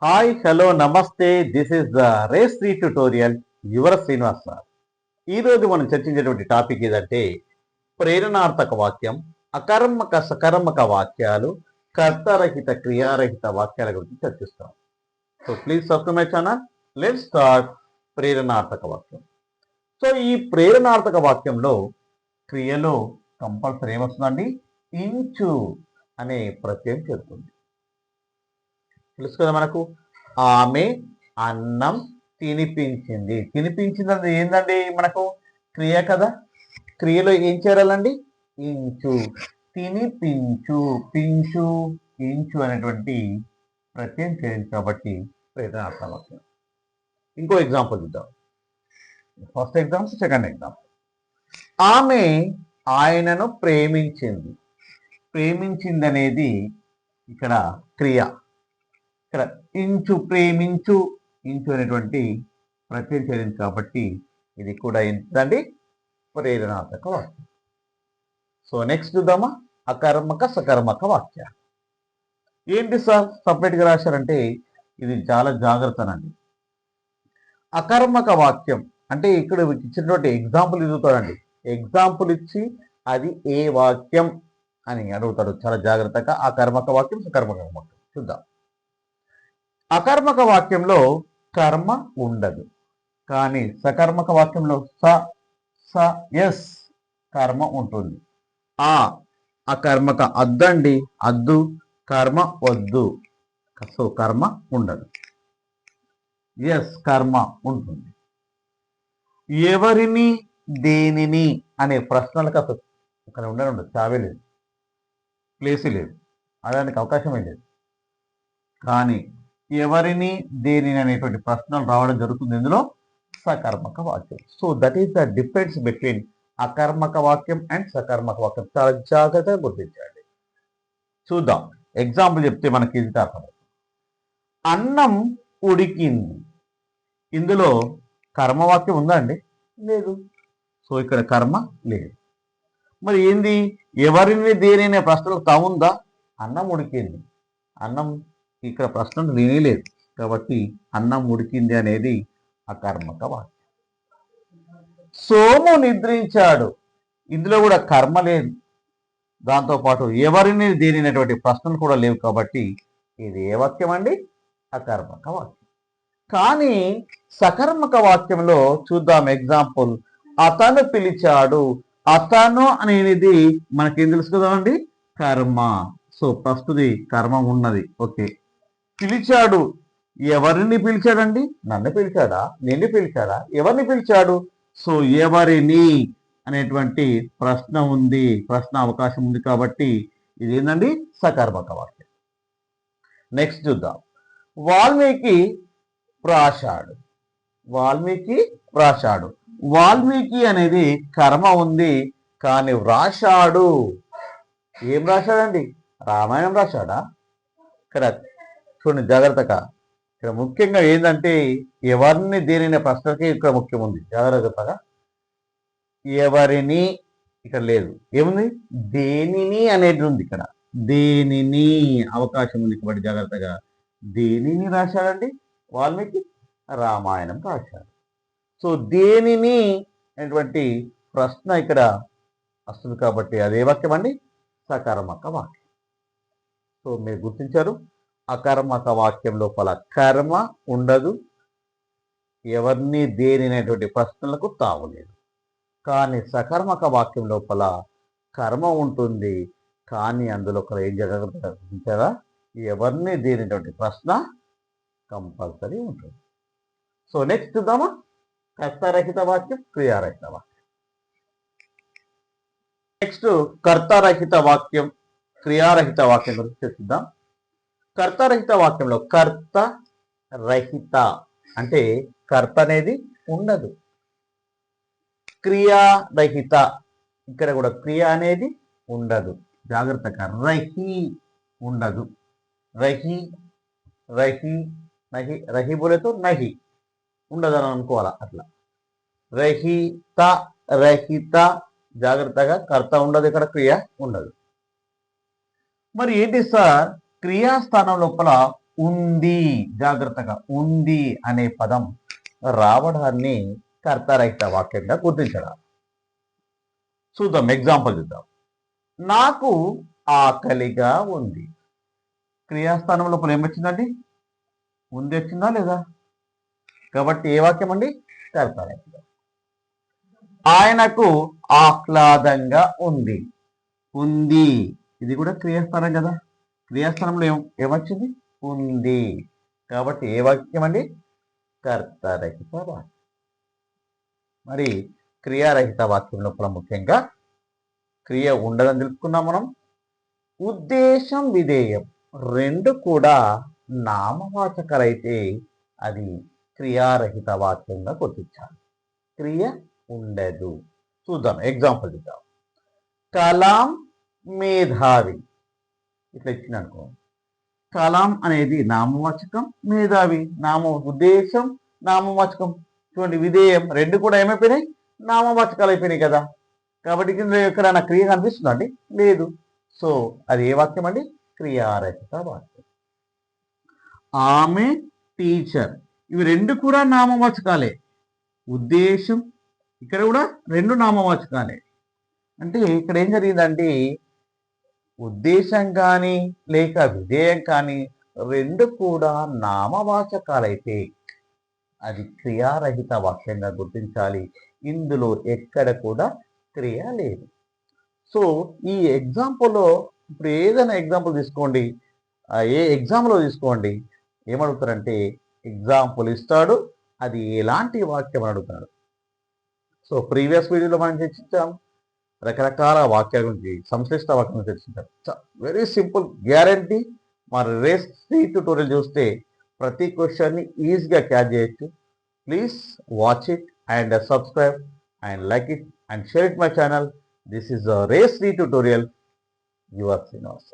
Hi hello నమస్తే. This is the race 3 tutorial your Srinivas sir. ఈరోజు మనం చర్చించేటువంటి టాపిక్ ఏదంటే ప్రేరణార్థక వాక్యం, అకర్మక సకర్మక వాక్యాలు, కర్తరహిత క్రియారహిత వాక్యాల గురించి చర్చిస్తాం. So please subscribe my channel. Let's start. ప్రేరణార్థక వాక్యం. సో ఈ ప్రేరణార్థక వాక్యంలో క్రియలో కంపల్సరీ ఏమొస్తుందండి? ఇంచు అనే ప్రత్యయం చేరుతుంది. తెలుసు కదా మనకు. ఆమె అన్నం తినిపించింది. తినిపించింది అంటే ఏందండి? మనకు క్రియ కదా. క్రియలో ఏం చేరాలండి? ఇంచు. తినిపించు, పించు, ఇంచు అనేటువంటి ప్రత్యయం చేరింది కాబట్టి ప్రేరణార్థక వాక్యం. ఇంకో ఎగ్జాంపుల్ చూద్దాం. First example, second example. ఆమె ఆయనను ప్రేమించింది. ప్రేమించింది అనేది ఇక్కడ క్రియ. ఇక్కడ ఇంచు, ప్రేమించు, ఇంచు అనేటువంటి ప్రత్యయం చేరింది కాబట్టి ఇది కూడా ఏంటండి? ప్రేరణార్థక వాక్యం. సో నెక్స్ట్ చూద్దామా? అకర్మక సకర్మక వాక్య. ఏంటి సార్ సపరేట్గా రాశారంటే ఇది చాలా జాగ్రత్తనండి. అకర్మక వాక్యం అంటే ఇక్కడ ఇచ్చినటువంటి ఎగ్జాంపుల్ ఇదుతాడండి. ఎగ్జాంపుల్ ఇచ్చి అది ఏ వాక్యం అని అడుగుతాడు. చాలా జాగ్రత్తగా అకర్మక వాక్యం, సకర్మక వాక్యం చూద్దాం. అకర్మక వాక్యంలో కర్మ ఉండదు, కానీ సకర్మక వాక్యంలో ఎస్ కర్మ ఉంటుంది. అకర్మక అద్దండి, అద్దు, కర్మ వద్దు, సో కర్మ ఉండదు. ఎస్ కర్మ ఉంటుంది. ఎవరిని, దేనిని అనే ప్రశ్నలకు అసలు ఇక్కడ ఉండదు, చావే లేదు, ప్లేసే లేదు, అదానికి అవకాశమే లేదు. కానీ ఎవరిని, దేనిని అనేటువంటి ప్రశ్నలు రావడం జరుగుతుంది ఇందులో సకర్మక వాక్యం. So that is the difference between అకర్మక వాక్యం అండ్ సకర్మక వాక్యం. చాలా జాగ్రత్తగా గుర్తించండి. చూద్దాం. ఎగ్జాంపుల్ చెప్తే మనకి ఇది అర్థం. అన్నం ఉడికింది. ఇందులో కర్మవాక్యం ఉందా అండి? లేదు. సో ఇక్కడ కర్మ లేదు. మరి ఏంది? ఎవరిని, దేనిని ప్రశ్నలకు తాముందా? అన్నం ఉడికింది. అన్నం ఇక్కడ ప్రశ్న లేదు కాబట్టి అన్నం ఉడికింది అనేది అకర్మక వాక్యం. సోము నిద్రించాడు. ఇందులో కూడా కర్మ లేదు. దాంతోపాటు ఎవరిని, దేనినటువంటి ప్రశ్నలు కూడా లేవు కాబట్టి ఇది ఏ వాక్యం అండి? అకర్మక వాక్యం. కానీ సకర్మక వాక్యంలో చూద్దాం ఎగ్జాంపుల్. అతను పిలిచాడు. అతను అనేది మనకేం తెలుసు కదండి? కర్మ. సో ప్రస్తుతి కర్మ ఉన్నది. ఓకే. పిలిచాడు. ఎవరిని పిలిచాడండి? నన్ను పిలిచాడా? నిన్ను పిలిచాడా? ఎవరిని పిలిచాడు? సో ఎవరిని అనేటువంటి ప్రశ్న ఉంది, ప్రశ్న అవకాశం ఉంది కాబట్టి ఇది ఏంటండి? సకర్మక వాక్యం. నెక్స్ట్ చూద్దాం. వాల్మీకి రాశాడు. వాల్మీకి రాశాడు. వాల్మీకి అనేది కర్మ ఉంది, కానీ వ్రాశాడు. ఏం రాశాడండి? రామాయణం రాశాడా? ఇక్కడ చూడండి జాగ్రత్తగా. ఇక్కడ ముఖ్యంగా ఏంటంటే ఎవరిని, దేనిని ప్రశ్నకి ఇక్కడ ముఖ్యం ఉంది. జాగ్రత్తగా. ఎవరిని ఇక్కడ లేదు. ఏముంది? దేనిని అనేది ఉంది ఇక్కడ. దేనిని అవకాశం ఉంది కాబట్టి జాగ్రత్తగా. దేనిని రాశాడండి? వాల్మీకి రామాయణం రాశాడు. సో దేనిని అనేటువంటి ప్రశ్న ఇక్కడ వస్తుంది కాబట్టి అదే వాక్యం అండి? సకర్మక వాక్యం. సో మీరు గుర్తించారు. అకర్మక వాక్యం లోపల కర్మ ఉండదు, ఎవరిని, దేనినటువంటి ప్రశ్నలకు తావులేదు. కానీ సకర్మక వాక్యం లోపల కర్మ ఉంటుంది, కానీ అందులో ఒక ఏం జాగ్రత్తగా గుర్తించారా? ఎవరిని, దేనినటువంటి ప్రశ్న కంపల్సరీ ఉంటుంది. సో నెక్స్ట్ చూద్దామా? కర్తారహిత వాక్యం, క్రియారహిత వాక్యం. నెక్స్ట్ కర్తారహిత వాక్యం, క్రియారహిత వాక్యం గురించి చర్చిద్దాం. కర్తారహిత వాక్యంలో కర్త రహిత అంటే కర్త అనేది ఉండదు. క్రియారహిత ఇక్కడ కూడా క్రియ అనేది ఉండదు. జాగ్రత్తగా. రహి ఉండదు. రహి రహి నహి, రహి బోలేతో నహి ఉండదు అని అనుకోవాలా. అట్లా రహిత రహిత. జాగ్రత్తగా. కర్త ఉండదు ఇక్కడ, క్రియ ఉండదు. మరి ఏంటి సార్? క్రియాస్థానం లోపల ఉంది, జాగ్రత్తగా ఉంది అనే పదం రావడాన్ని కర్తారహిత వాక్యంగా గుర్తించడం. చూద్దాం, ఎగ్జాంపుల్ చూద్దాం. నాకు ఆకలిగా ఉంది. క్రియాస్థానం లోపల ఏమొచ్చిందండి? ఉంది వచ్చిందా లేదా? కాబట్టి ఏ వాక్యం అండి? కర్తారహిత. ఆయనకు ఆహ్లాదంగా ఉంది. ఉంది, ఇది కూడా క్రియాస్థానం కదా. క్రియాస్థానంలో ఏమొచ్చింది? ఉంది. కాబట్టి ఏ వాక్యం అండి? కర్తారహిత వాక్యం. మరి క్రియారహిత వాక్యం లోపల ముఖ్యంగా క్రియ ఉండదని తెలుసుకున్నాం మనం. ఉద్దేశం, విధేయం రెండు కూడా నామవాచకాలైతే అది క్రియారహిత వాక్యంగా గుర్తించాలి. క్రియ ఉండదు. చూద్దాం, ఎగ్జాంపుల్ చూద్దాం. కలాం మేధావి, ఇట్లా ఇచ్చింది అనుకో. కలాం అనేది నామవాచకం, మేధావి ఉద్దేశం నామవాచకం. చూడండి, విధేయం రెండు కూడా ఏమైపోయినాయి? నామవాచకాలు అయిపోయినాయి కదా. కాబట్టి ఎక్కడైనా క్రియ కనిపిస్తుందండి? లేదు. సో అది ఏ వాక్యం అండి? క్రియారహిత వాక్యం. ఆమె టీచర్, ఇవి రెండు కూడా నామవాచకాలే. ఉద్దేశం ఇక్కడ కూడా రెండు నామవాచకాలే. అంటే ఇక్కడ ఏం జరిగిందంటే ఉద్దేశం కానీ లేక విధేయం కానీ రెండు కూడా నామవాచకాలైతే అది క్రియారహిత వాక్యంగా గుర్తించాలి. ఇందులో ఎక్కడ కూడా క్రియ లేదు. సో ఈ ఎగ్జాంపుల్లో ఇప్పుడు ఏదైనా ఎగ్జాంపుల్ తీసుకోండి, ఏ ఎగ్జామ్లో తీసుకోండి, ఏమడుగుతారంటే ఎగ్జాంపుల్ ఇస్తాడు, అది ఎలాంటి వాక్యం అని అడుగుతాడు. సో ప్రీవియస్ వీడియోలో మనం చర్చించాం రకరకాల వాక్యాల గురించి, సంశ్లిష్ట వాక్యం చర్చించాం. Very simple, guarantee. మరి రేస్ 3 ట్యూటోరియల్ చూస్తే ప్రతి క్వశ్చన్ని ఈజీగా క్యాచ్ చేయొచ్చు. Please watch it and subscribe and like it and share it my channel. This is a race 3 tutorial. You are Srinivas.